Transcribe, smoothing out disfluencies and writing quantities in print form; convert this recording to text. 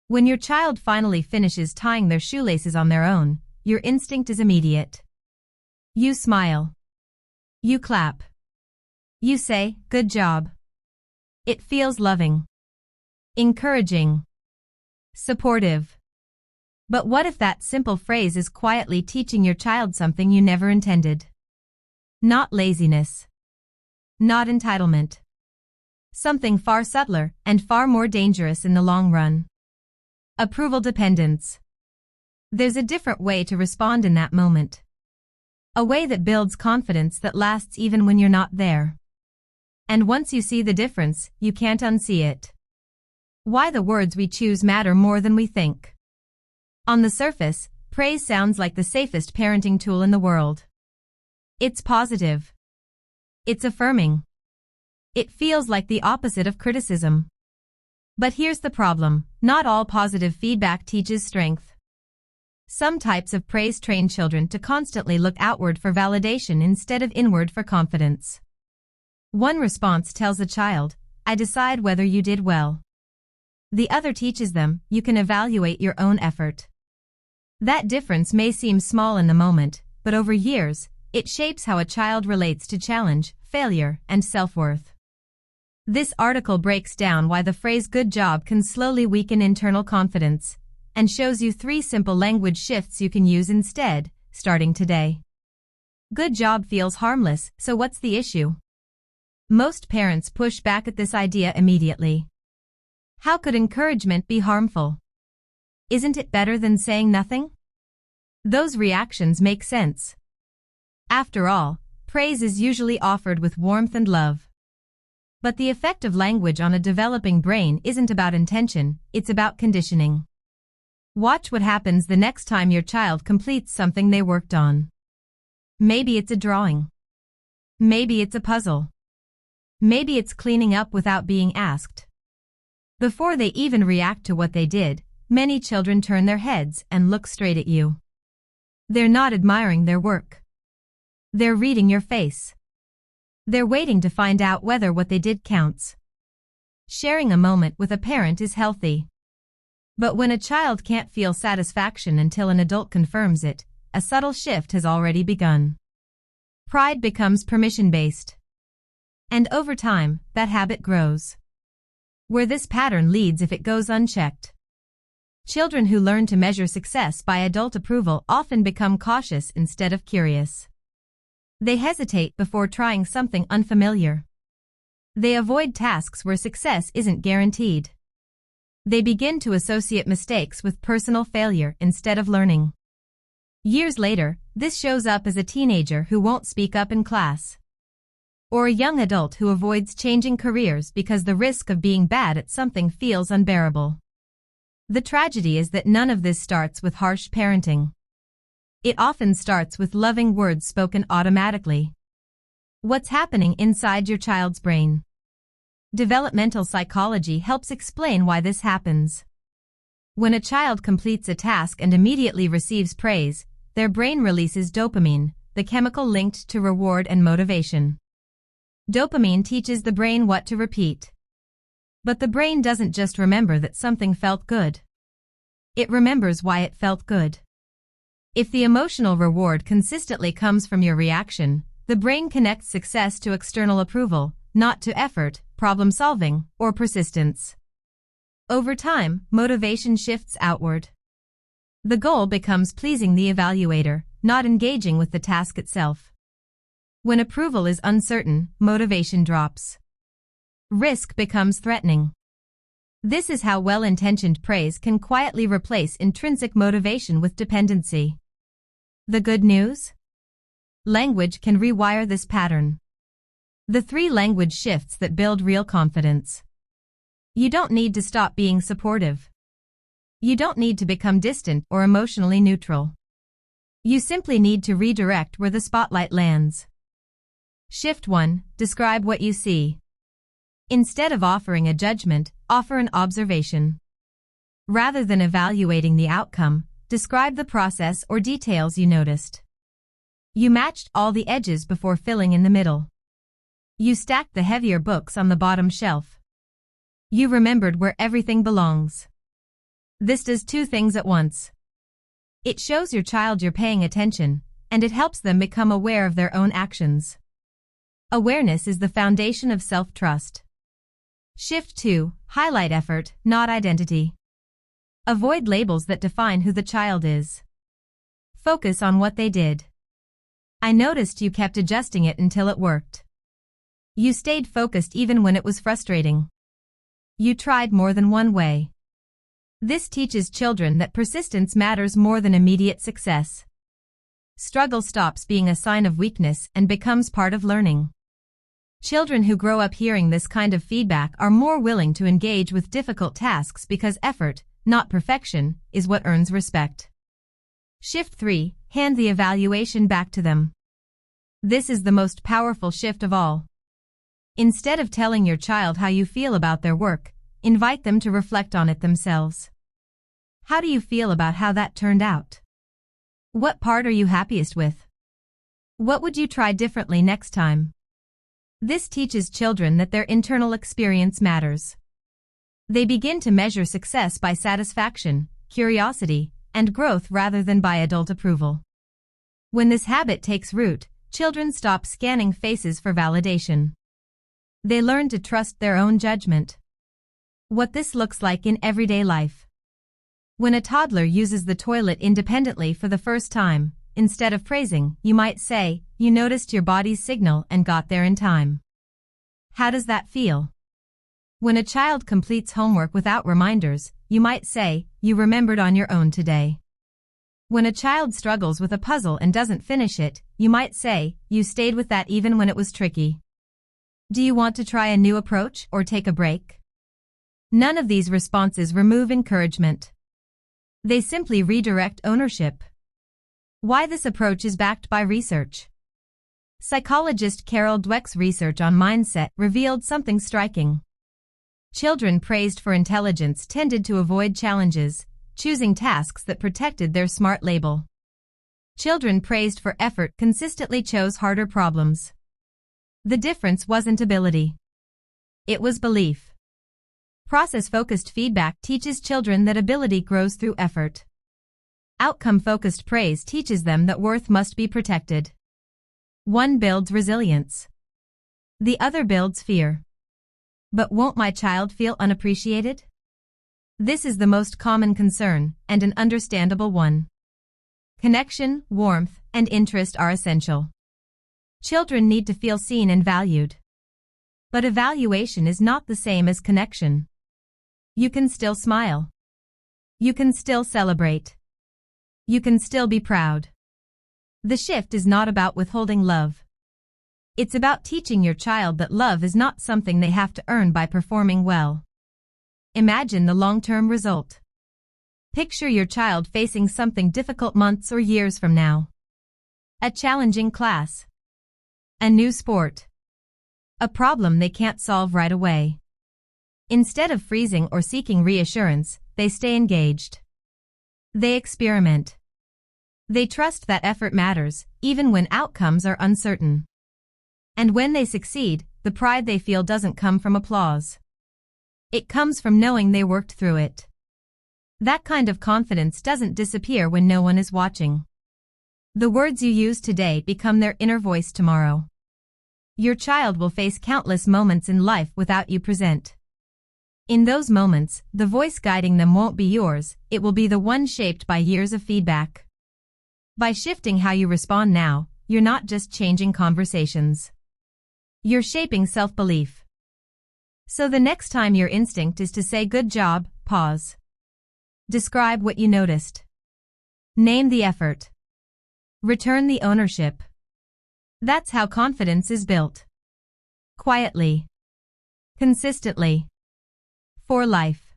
When your child finally finishes tying their shoelaces on their own, your instinct is immediate. You smile. You clap. You say, "Good job." It feels loving, encouraging, supportive. But what if that simple phrase is quietly teaching your child something you never intended? Not laziness. Not entitlement. Something far subtler and far more dangerous in the long run. Approval dependence. There's a different way to respond in that moment. A way that builds confidence that lasts even when you're not there. And once you see the difference, you can't unsee it. Why the words we choose matter more than we think. On the surface, praise sounds like the safest parenting tool in the world. It's positive. It's affirming. It feels like the opposite of criticism. But here's the problem: not all positive feedback teaches strength. Some types of praise train children to constantly look outward for validation instead of inward for confidence. One response tells a child, "I decide whether you did well." The other teaches them, "You can evaluate your own effort." That difference may seem small in the moment, but over years, it shapes how a child relates to challenge, failure, and self-worth. This article breaks down why the phrase "good job" can slowly weaken internal confidence, and shows you 3 simple language shifts you can use instead, starting today. Good job feels harmless, so what's the issue? Most parents push back at this idea immediately. How could encouragement be harmful? Isn't it better than saying nothing? Those reactions make sense. After all, praise is usually offered with warmth and love. But the effect of language on a developing brain isn't about intention, it's about conditioning. Watch what happens the next time your child completes something they worked on. Maybe it's a drawing. Maybe it's a puzzle. Maybe it's cleaning up without being asked. Before they even react to what they did, many children turn their heads and look straight at you. They're not admiring their work. They're reading your face. They're waiting to find out whether what they did counts. Sharing a moment with a parent is healthy. But when a child can't feel satisfaction until an adult confirms it, a subtle shift has already begun. Pride becomes permission-based. And over time, that habit grows. Where this pattern leads if it goes unchecked. Children who learn to measure success by adult approval often become cautious instead of curious. They hesitate before trying something unfamiliar. They avoid tasks where success isn't guaranteed. They begin to associate mistakes with personal failure instead of learning. Years later, this shows up as a teenager who won't speak up in class. Or a young adult who avoids changing careers because the risk of being bad at something feels unbearable. The tragedy is that none of this starts with harsh parenting. It often starts with loving words spoken automatically. What's happening inside your child's brain? Developmental psychology helps explain why this happens. When a child completes a task and immediately receives praise, their brain releases dopamine, the chemical linked to reward and motivation. Dopamine teaches the brain what to repeat. But the brain doesn't just remember that something felt good. It remembers why it felt good. If the emotional reward consistently comes from your reaction, the brain connects success to external approval, not to effort, problem solving, or persistence. Over time, motivation shifts outward. The goal becomes pleasing the evaluator, not engaging with the task itself. When approval is uncertain, motivation drops. Risk becomes threatening. This is how well-intentioned praise can quietly replace intrinsic motivation with dependency. The good news? Language can rewire this pattern. The 3 language shifts that build real confidence. You don't need to stop being supportive. You don't need to become distant or emotionally neutral. You simply need to redirect where the spotlight lands. Shift 1. Describe what you see. Instead of offering a judgment, offer an observation. Rather than evaluating the outcome, describe the process or details you noticed. You matched all the edges before filling in the middle. You stacked the heavier books on the bottom shelf. You remembered where everything belongs. This does two things at once. It shows your child you're paying attention, and it helps them become aware of their own actions. Awareness is the foundation of self-trust. Shift 2. Highlight effort, not identity. Avoid labels that define who the child is. Focus on what they did. I noticed you kept adjusting it until it worked. You stayed focused even when it was frustrating. You tried more than one way. This teaches children that persistence matters more than immediate success. Struggle stops being a sign of weakness and becomes part of learning. Children who grow up hearing this kind of feedback are more willing to engage with difficult tasks because effort, not perfection, is what earns respect. Shift 3. Hand the evaluation back to them. This is the most powerful shift of all. Instead of telling your child how you feel about their work, invite them to reflect on it themselves. How do you feel about how that turned out? What part are you happiest with? What would you try differently next time? This teaches children that their internal experience matters. They begin to measure success by satisfaction, curiosity, and growth rather than by adult approval. When this habit takes root, children stop scanning faces for validation. They learn to trust their own judgment. What this looks like in everyday life. When a toddler uses the toilet independently for the first time, instead of praising, you might say, "You noticed your body's signal and got there in time." How does that feel? When a child completes homework without reminders, you might say, "You remembered on your own today." When a child struggles with a puzzle and doesn't finish it, you might say, "You stayed with that even when it was tricky." Do you want to try a new approach or take a break? None of these responses remove encouragement. They simply redirect ownership. Why this approach is backed by research. Psychologist Carol Dweck's research on mindset revealed something striking. Children praised for intelligence tended to avoid challenges, choosing tasks that protected their smart label. Children praised for effort consistently chose harder problems. The difference wasn't ability. It was belief. Process-focused feedback teaches children that ability grows through effort. Outcome-focused praise teaches them that worth must be protected. One builds resilience. The other builds fear. But won't my child feel unappreciated? This is the most common concern, and an understandable one. Connection, warmth, and interest are essential. Children need to feel seen and valued. But evaluation is not the same as connection. You can still smile. You can still celebrate. You can still be proud. The shift is not about withholding love. It's about teaching your child that love is not something they have to earn by performing well. Imagine the long-term result. Picture your child facing something difficult months or years from now. A challenging class. A new sport. A problem they can't solve right away. Instead of freezing or seeking reassurance, they stay engaged. They experiment. They trust that effort matters, even when outcomes are uncertain. And when they succeed, the pride they feel doesn't come from applause. It comes from knowing they worked through it. That kind of confidence doesn't disappear when no one is watching. The words you use today become their inner voice tomorrow. Your child will face countless moments in life without you present. In those moments, the voice guiding them won't be yours, it will be the one shaped by years of feedback. By shifting how you respond now, you're not just changing conversations. You're shaping self-belief. So the next time your instinct is to say "good job," pause. Describe what you noticed. Name the effort. Return the ownership. That's how confidence is built. Quietly. Consistently. For life.